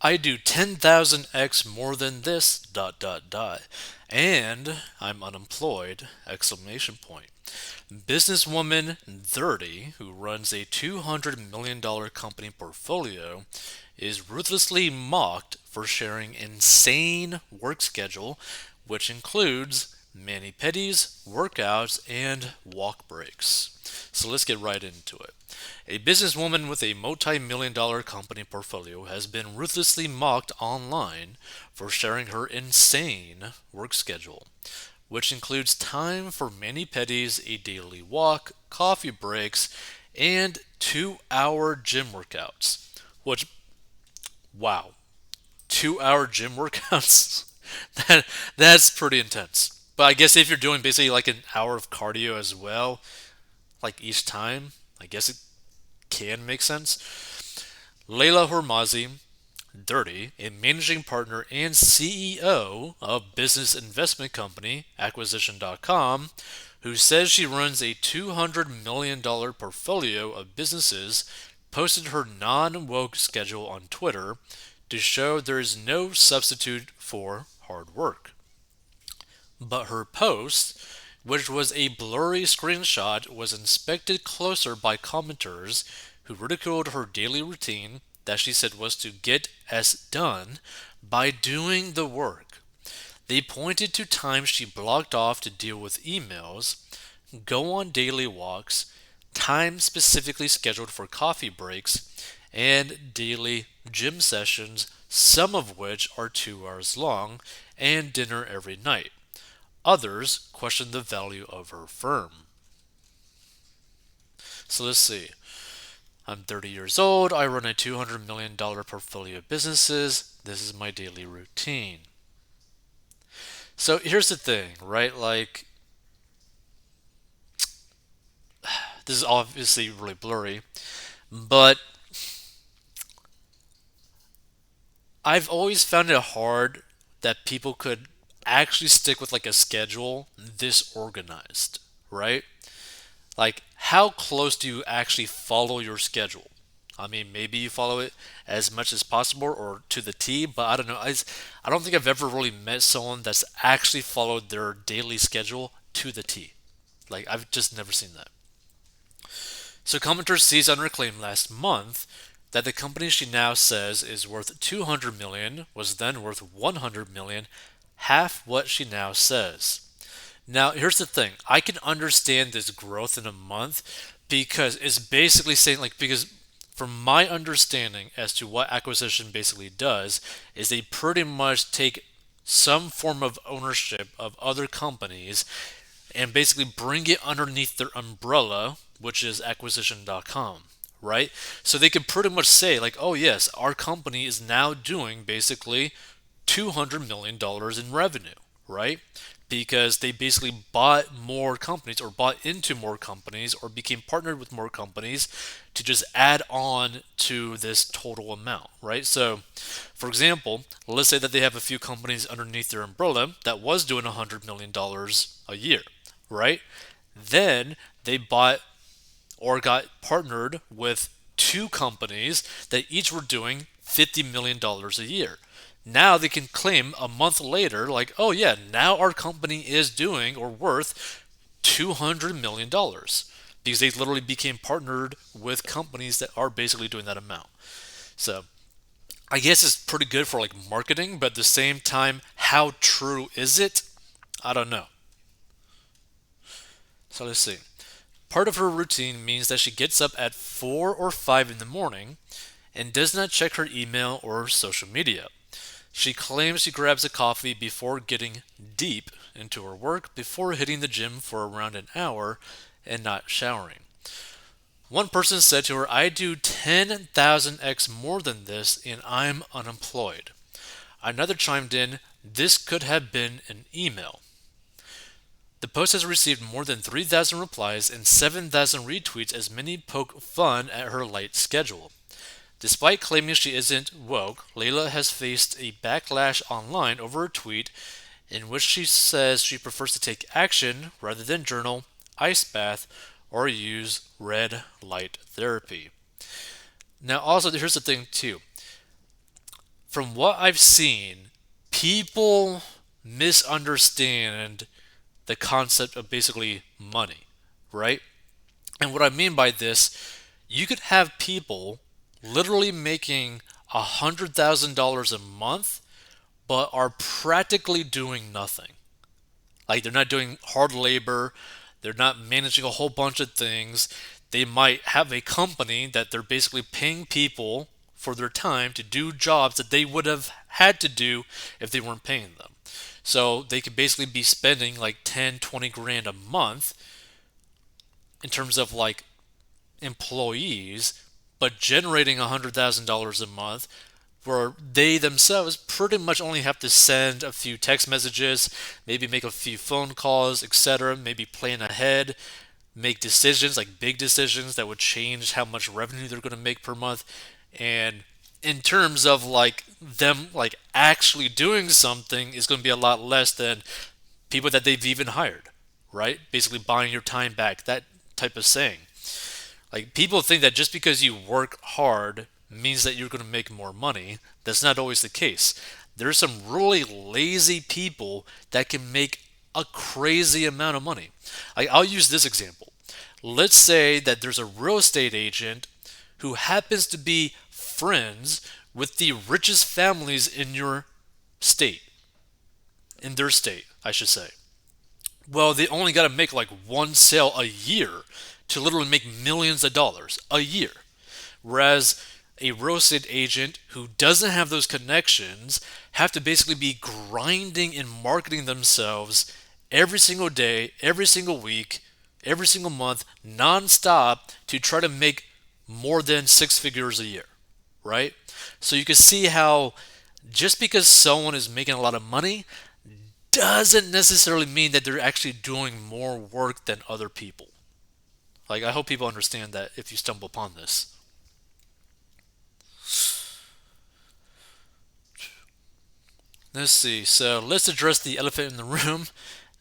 I do 10,000x more than this, dot, dot, dot. And I'm unemployed, exclamation point. Businesswoman 30, who runs a $200 million company portfolio, is ruthlessly mocked for sharing insane work schedule, which includes mani-pedis, workouts, and walk breaks. So let's get right into it. A businesswoman with a multi-million dollar company portfolio has been ruthlessly mocked online for sharing her insane work schedule, which includes time for mani-pedis, a daily walk, coffee breaks, and 2-hour gym workouts. Which, wow, 2-hour gym workouts? that that's pretty intense. But I guess if you're doing basically like an hour of cardio as well, like each time, I guess it can make sense. Leila Hormozi, 30, a managing partner and CEO of business investment company Acquisition.com, who says she runs a $200 million portfolio of businesses, posted her non woke schedule on Twitter to show there is no substitute for hard work. But her post, which was a blurry screenshot, was inspected closer by commenters who ridiculed her daily routine that she said was to get S done by doing the work. They pointed to times she blocked off to deal with emails, go on daily walks, time specifically scheduled for coffee breaks, and daily gym sessions, some of which are 2 hours long, and dinner every night. Others question the value of her firm. So let's see. I'm 30 years old. I run a $200 million portfolio of businesses. This is my daily routine. So here's the thing, right? Like, this is obviously really blurry, but I've always found it hard that people could actually stick with like a schedule this organized, right? Like, how close do you actually follow your schedule? I mean, maybe you follow it as much as possible or to the T, but I don't know. I don't think I've ever really met someone that's actually followed their daily schedule to the T. Like, I've just never seen that. So, commenters seized on her claim last month that the company she now says is worth 200 million was then worth 100 million, half what she now says. Now, here's the thing. I can understand this growth in a month because it's basically saying, like, because from my understanding as to what acquisition basically does, is they pretty much take some form of ownership of other companies and basically bring it underneath their umbrella, which is acquisition.com, right? So they could pretty much say, like, oh, yes, our company is now doing basically $200 million in revenue, right? Because they basically bought more companies or bought into more companies or became partnered with more companies to just add on to this total amount, right? So, for example, let's say that they have a few companies underneath their umbrella that was doing $100 million a year, right? Then they bought or got partnered with two companies that each were doing $50 million a year. Now they can claim a month later, like, oh yeah, now our company is doing or worth $200 million because they literally became partnered with companies that are basically doing that amount. So I guess it's pretty good for like marketing, but at the same time, how true is it? I don't know. So let's see. Part of her routine means that she gets up at 4 or 5 in the morning and does not check her email or social media. She claims she grabs a coffee before getting deep into her work before hitting the gym for around an hour and not showering. One person said to her, I do 10,000x more than this and I'm unemployed. Another chimed in, this could have been an email. The post has received more than 3,000 replies and 7,000 retweets as many poke fun at her light schedule. Despite claiming she isn't woke, Layla has faced a backlash online over a tweet in which she says she prefers to take action rather than journal, ice bath, or use red light therapy. Now, also, here's the thing, too. from what I've seen, people misunderstand the concept of basically money, right? And what I mean by this, you could have people literally making $100,000 a month, but are practically doing nothing. Like they're not doing hard labor, they're not managing a whole bunch of things. They might have a company that they're basically paying people for their time to do jobs that they would have had to do if they weren't paying them. So they could basically be spending like 10, 20 grand a month in terms of like employees, but generating $100,000 a month where they themselves pretty much only have to send a few text messages, maybe make a few phone calls, etc., maybe plan ahead, make decisions like big decisions that would change how much revenue they're going to make per month. And in terms of like them like actually doing something is going to be a lot less than people that they've even hired, right? Basically buying your time back, that type of saying. Like people think that just because you work hard means that you're going to make more money. That's not always the case. There's some really lazy people that can make a crazy amount of money. I'll use this example. Let's say that there's a real estate agent who happens to be friends with the richest families in your state, in their state, I should say. Well, they only got to make like one sale a year to literally make millions of dollars a year. Whereas a real estate agent who doesn't have those connections have to basically be grinding and marketing themselves every single day, every single week, every single month, nonstop to try to make more than six figures a year, right? So you can see how just because someone is making a lot of money doesn't necessarily mean that they're actually doing more work than other people. Like, I hope people understand that if you stumble upon this. Let's see. So let's address the elephant in the room.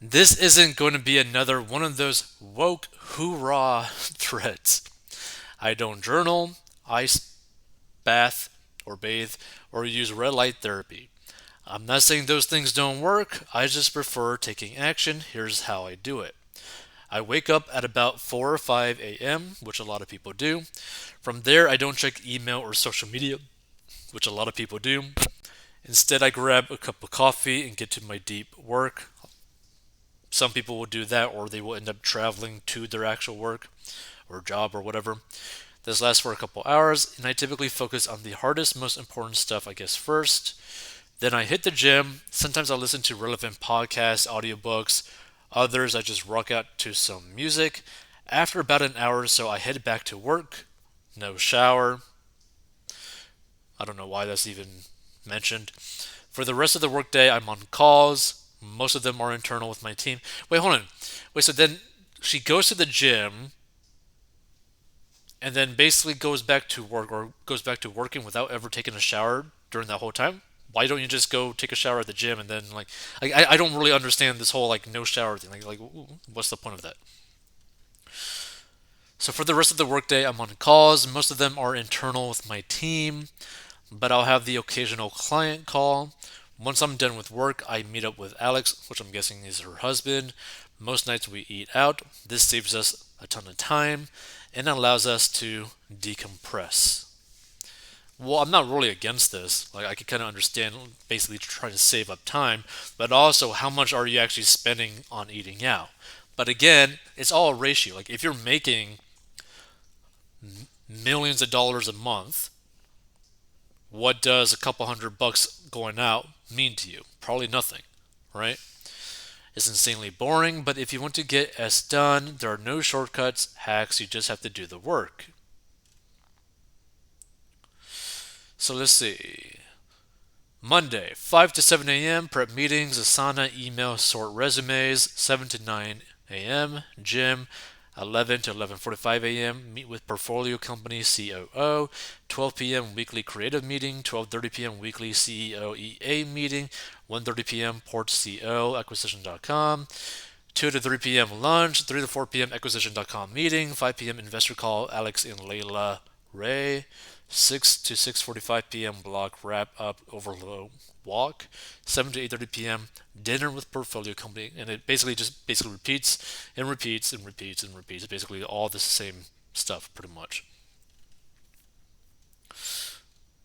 This isn't going to be another one of those woke hoorah threads. I don't journal, ice bath or bathe, or use red light therapy. I'm not saying those things don't work. I just prefer taking action. Here's how I do it. I wake up at about 4 or 5 a.m., which a lot of people do. From there, I don't check email or social media, which a lot of people do. Instead, I grab a cup of coffee and get to my deep work. Some people will do that, or they will end up traveling to their actual work or job or whatever. This lasts for a couple hours, and I typically focus on the hardest, most important stuff, I guess, first. Then I hit the gym. Sometimes I'll listen to relevant podcasts, audiobooks. Others, I just rock out to some music. After about an hour or so, I head back to work. No shower. I don't know why that's even mentioned. For the rest of the workday, I'm on calls. Most of them are internal with my team. Wait, hold on. Wait, so then she goes to the gym and then basically goes back to work or goes back to working without ever taking a shower during that whole time? Why don't you just go take a shower at the gym and then I don't really understand this whole like no shower thing. What's the point of that? So for the rest of the workday, I'm on calls. Most of them are internal with my team, but I'll have the occasional client call. Once I'm done with work, I meet up with Alex, which I'm guessing is her husband. Most nights we eat out. This saves us a ton of time and allows us to decompress. Well, I'm not really against this. Like, I can kind of understand basically trying to save up time, but also how much are you actually spending on eating out? But again, it's all a ratio. Like, if you're making millions of dollars a month, what does a couple $100 going out mean to you? Probably nothing, right? It's insanely boring, but if you want to get S done, there are no shortcuts, hacks, you just have to do the work. So let's see. Monday, 5 to 7 a.m., prep meetings, Asana, email, sort resumes, 7 to 9 a.m., gym, 11 to 11:45 a.m. meet with portfolio company COO, 12 p.m. weekly creative meeting, 12:30 p.m. weekly CEO EA meeting, 1:30 p.m. port CO acquisition.com, 2 to 3 p.m. lunch, 3 to 4 p.m. acquisition.com meeting, 5 p.m. investor call Alex and Leila Ray, 6 to 6:45 p.m. block wrap up overload walk, 7 to 8:30 p.m. dinner with portfolio company, and it basically repeats and repeats and repeats and repeats. Basically all the same stuff pretty much.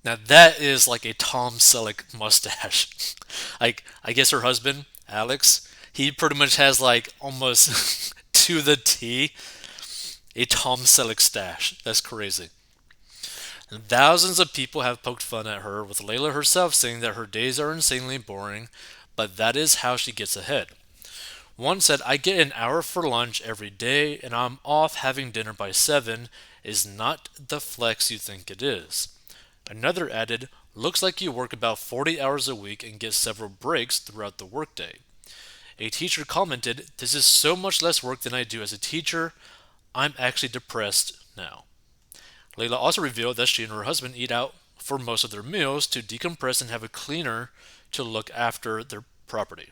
Now that is like a Tom Selleck mustache. Like I guess her husband, Alex, he pretty much has like almost to the T a Tom Selleck stash. That's crazy. And thousands of people have poked fun at her, with Layla herself saying that her days are insanely boring, but that is how she gets ahead. One said, I get an hour for lunch every day and I'm off having dinner by 7 is not the flex you think it is. Another added, looks like you work about 40 hours a week and get several breaks throughout the workday. A teacher commented, this is so much less work than I do as a teacher. I'm actually depressed now. Layla also revealed that she and her husband eat out for most of their meals to decompress and have a cleaner to look after their property.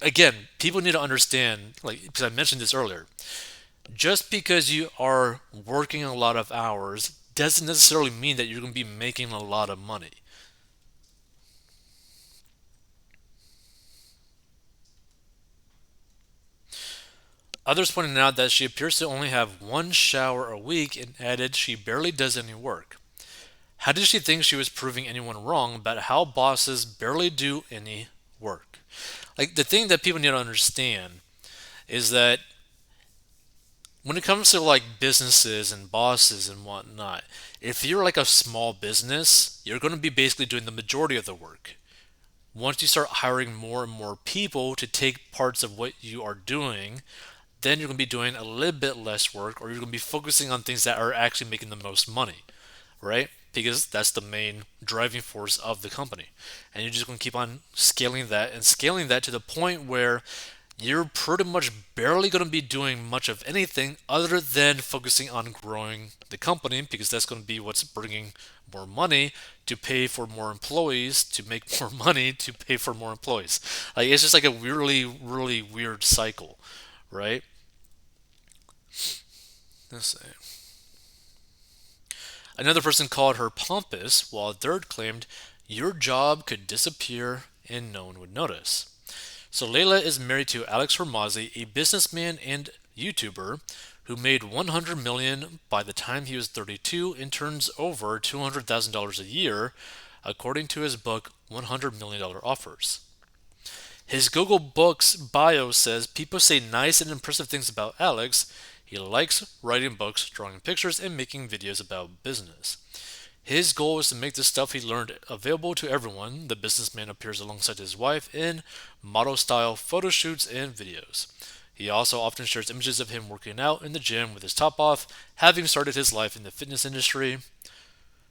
Again, people need to understand, like, because I mentioned this earlier, just because you are working a lot of hours doesn't necessarily mean that you're going to be making a lot of money. Others pointed out that she appears to only have one shower a week and added she barely does any work. How did she think she was proving anyone wrong about how bosses barely do any work? Like, the thing that people need to understand is that when it comes to like businesses and bosses and whatnot, if you're like a small business, you're going to be basically doing the majority of the work. Once you start hiring more and more people to take parts of what you are doing, then you're going to be doing a little bit less work, or you're going to be focusing on things that are actually making the most money, right? Because that's the main driving force of the company. And you're just going to keep on scaling that and scaling that to the point where you're pretty much barely going to be doing much of anything other than focusing on growing the company, because that's going to be what's bringing more money to pay for more employees to make more money to pay for more employees. Like, it's just like a really really weird cycle, right? Let's see. Another person called her pompous, while a third claimed your job could disappear and no one would notice. So Layla is married to Alex Hormozi, a businessman and YouTuber who made 100 million by the time he was 32 and turns over $200,000 a year, according to his book $100 Million Offers. His Google Books bio says people say nice and impressive things about Alex. He likes writing books, drawing pictures, and making videos about business. His goal is to make the stuff he learned available to everyone. The businessman appears alongside his wife in model style photo shoots and videos. He also often shares images of him working out in the gym with his top off, having started his life in the fitness industry.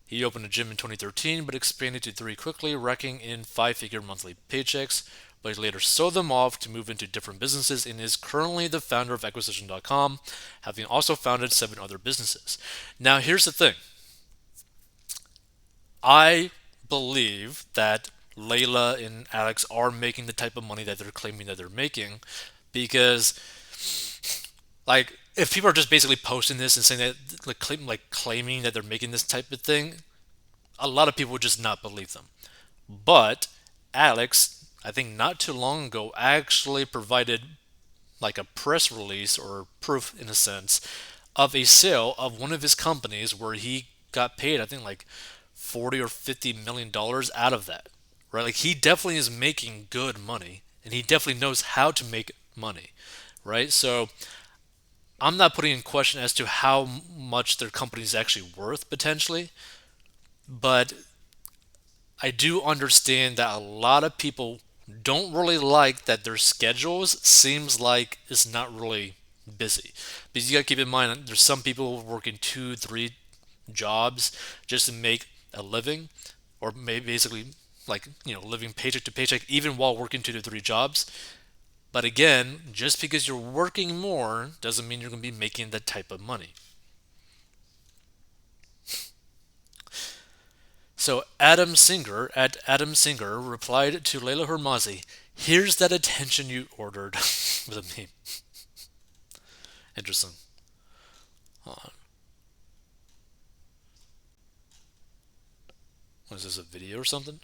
He opened a gym in 2013 but expanded to three quickly, racking in five-figure monthly paychecks. But he later sold them off to move into different businesses and is currently the founder of Acquisition.com, having also founded seven other businesses. Now, here's the thing. I believe that Layla and Alex are making the type of money that they're claiming that they're making, because, like, if people are just basically posting this and saying that, claiming that they're making this type of thing, a lot of people would just not believe them. But Alex, I think not too long ago, actually provided like a press release or proof in a sense of a sale of one of his companies where he got paid, I think, like 40 or 50 million dollars out of that. Right? Like, he definitely is making good money and he definitely knows how to make money. Right? So I'm not putting in question as to how much their company is actually worth potentially, but I do understand that a lot of people don't really like that their schedules seems like it's not really busy. Because you gotta keep in mind there's some people working two, three jobs just to make a living, or maybe basically like living paycheck to paycheck even while working two to three jobs. But again, just because you're working more doesn't mean you're gonna be making that type of money. So Adam Singer replied to Leila Hormozi, "Here's that attention you ordered," with a meme. Interesting. Uh, was this a video or something?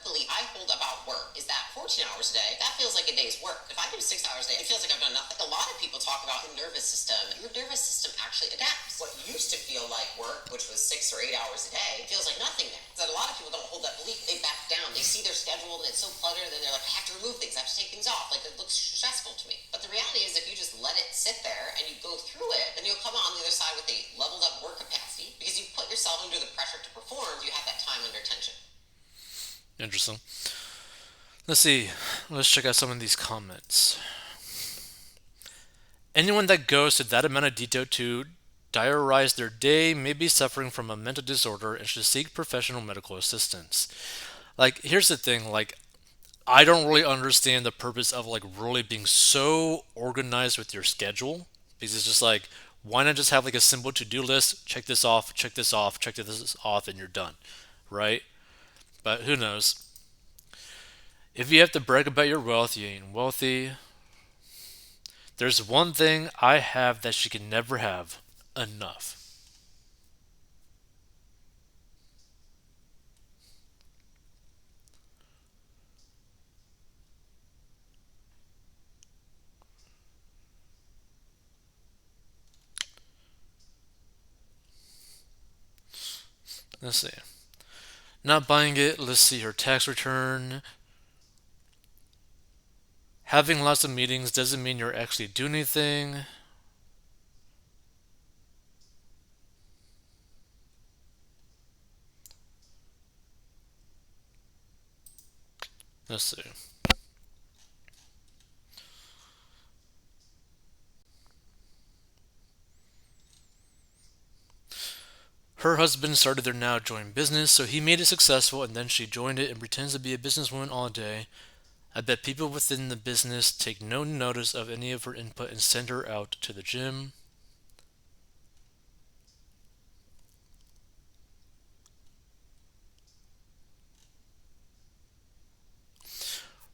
Belief I hold about work is that 14 hours a day, that feels like a day's work. If I do 6 hours a day, it feels like I've done nothing. A lot of people talk about your nervous system. Your nervous system actually adapts. What used to feel like work, which was 6 or 8 hours a day, feels like nothing now. So a lot of people don't hold that belief. They back down. They see their schedule and it's so cluttered, then they're like, I have to remove things. I have to take things off. Like, it looks stressful to me. But the reality is, if you just let it sit there and you go through it, then you'll come out on the other side with a leveled up work capacity because you put yourself under the pressure to perform. You have that time under tension. Interesting. Let's see. Let's check out some of these comments. Anyone that goes to that amount of detail to diarize their day may be suffering from a mental disorder and should seek professional medical assistance. Like, here's the thing, like, I don't really understand the purpose of like really being so organized with your schedule because it's just like, why not just have like a simple to-do list, check this off, check this off, check this off, and you're done, right? But who knows? If you have to brag about your wealth, you ain't wealthy. There's one thing I have that she can never have: enough. Let's see. Not buying it. Let's see her tax return. Having lots of meetings doesn't mean you're actually doing anything. Let's see. Her husband started their now joint business, so he made it successful and then she joined it and pretends to be a businesswoman all day. I bet people within the business take no notice of any of her input and send her out to the gym.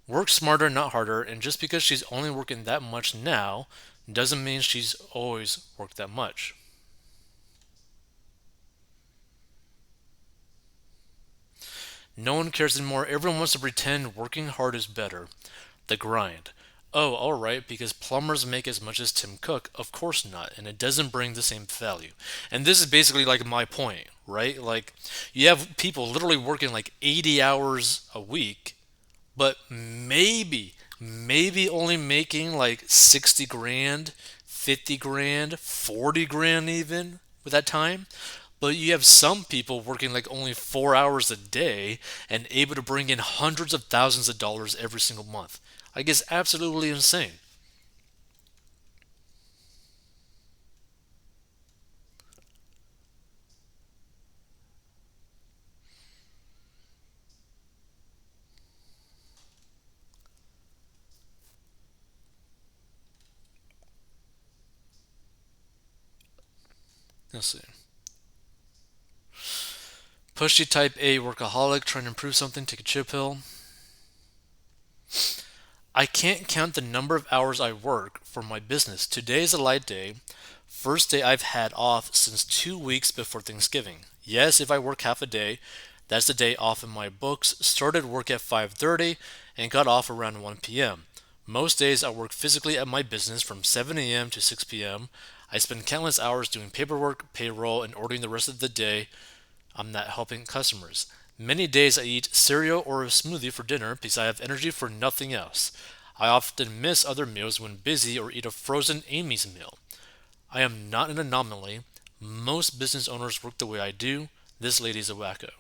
Work smarter, not harder, and just because she's only working that much now doesn't mean she's always worked that much. No one cares anymore. Everyone wants to pretend working hard is better. The grind. Oh, alright, because plumbers make as much as Tim Cook. Of course not, and it doesn't bring the same value. And this is basically like my point, right? Like, you have people literally working like 80 hours a week, but maybe only making like 60 grand, 50 grand, 40 grand even with that time. But you have some people working like only 4 hours a day and able to bring in hundreds of thousands of dollars every single month. I guess absolutely insane. Let's see. Pushy type A workaholic trying to improve something, take a chill pill. I can't count the number of hours I work for my business. Today is a light day. First day I've had off since 2 weeks before Thanksgiving. Yes, if I work half a day, that's the day off in my books. Started work at 5:30 and got off around 1 p.m. Most days I work physically at my business from 7 a.m. to 6 p.m. I spend countless hours doing paperwork, payroll, and ordering the rest of the day I'm not helping customers. Many days I eat cereal or a smoothie for dinner because I have energy for nothing else. I often miss other meals when busy or eat a frozen Amy's meal. I am not an anomaly. Most business owners work the way I do. This lady's a wacko.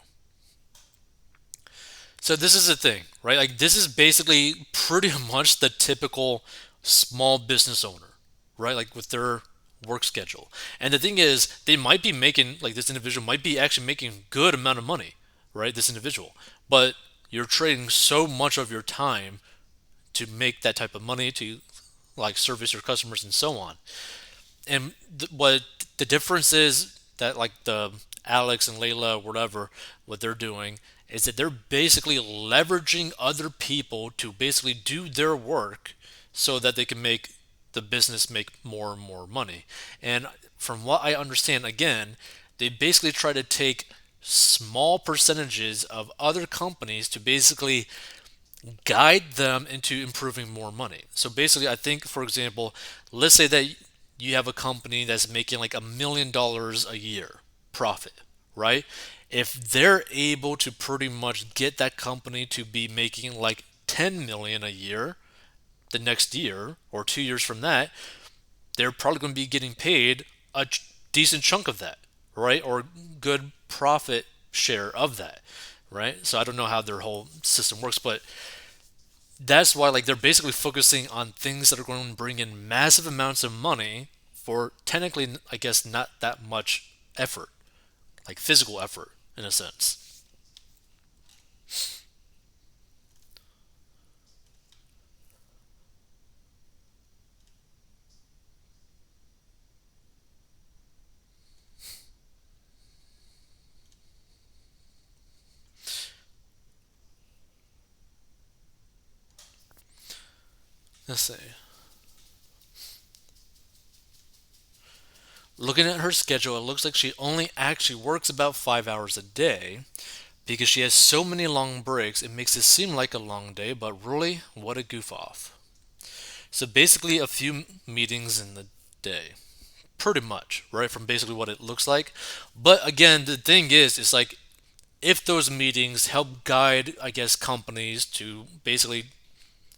So this is the thing, right? Like, this is basically pretty much the typical small business owner, right? Like, with their work schedule. And the thing is, they might be making, like, this individual might be actually making a good amount of money, right? This individual. But you're trading so much of your time to make that type of money to like service your customers and so on. And what the difference is that like the Alex and Layla, whatever, what they're doing is that they're basically leveraging other people to basically do their work so that they can make the business make more and more money. And from what I understand, again, they basically try to take small percentages of other companies to basically guide them into improving more money. So basically, I think, for example, let's say that you have a company that's making like $1 million a year profit, right? If they're able to pretty much get that company to be making like 10 million a year the next year or 2 years from that, they're probably going to be getting paid a decent chunk of that, right? Or good profit share of that, right? So I don't know how their whole system works, but that's why like they're basically focusing on things that are going to bring in massive amounts of money for technically, I guess, not that much effort, like physical effort in a sense. Let's see. Looking at her schedule, it looks like she only actually works about 5 hours a day because she has so many long breaks. It makes it seem like a long day, but really, what a goof off. So basically, a few meetings in the day, pretty much, right? From basically what it looks like. But again, the thing is, it's like if those meetings help guide, I guess, companies to basically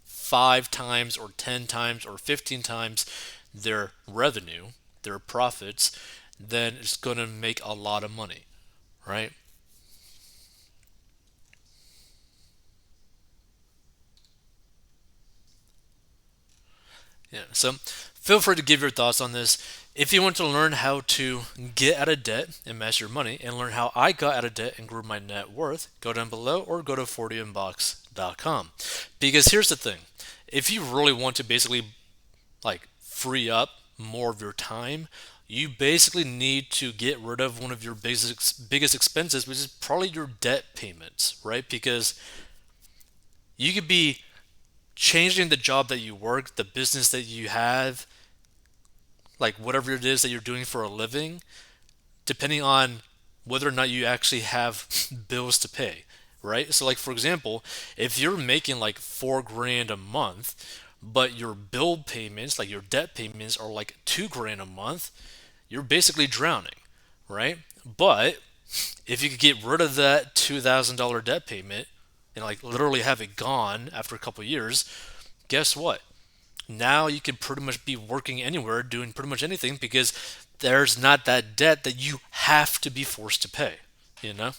5 times or 10 times or 15 times their revenue, their profits, then it's going to make a lot of money, right? Yeah. So feel free to give your thoughts on this. If you want to learn how to get out of debt and master your money and learn how I got out of debt and grew my net worth, go down below or go to 40inbox.com. Because here's the thing. If you really want to basically like free up more of your time, you basically need to get rid of one of your biggest expenses, which is probably your debt payments, right? Because you could be changing the job that you work, the business that you have, like whatever it is that you're doing for a living, depending on whether or not you actually have bills to pay, right? So, like for example, if you're making like 4 grand a month, but your bill payments, like your debt payments, are like 2 grand a month, you're basically drowning, right? But if you could get rid of that $2,000 debt payment and like literally have it gone after a couple of years, guess what? Now you can pretty much be working anywhere, doing pretty much anything because there's not that debt that you have to be forced to pay, you know?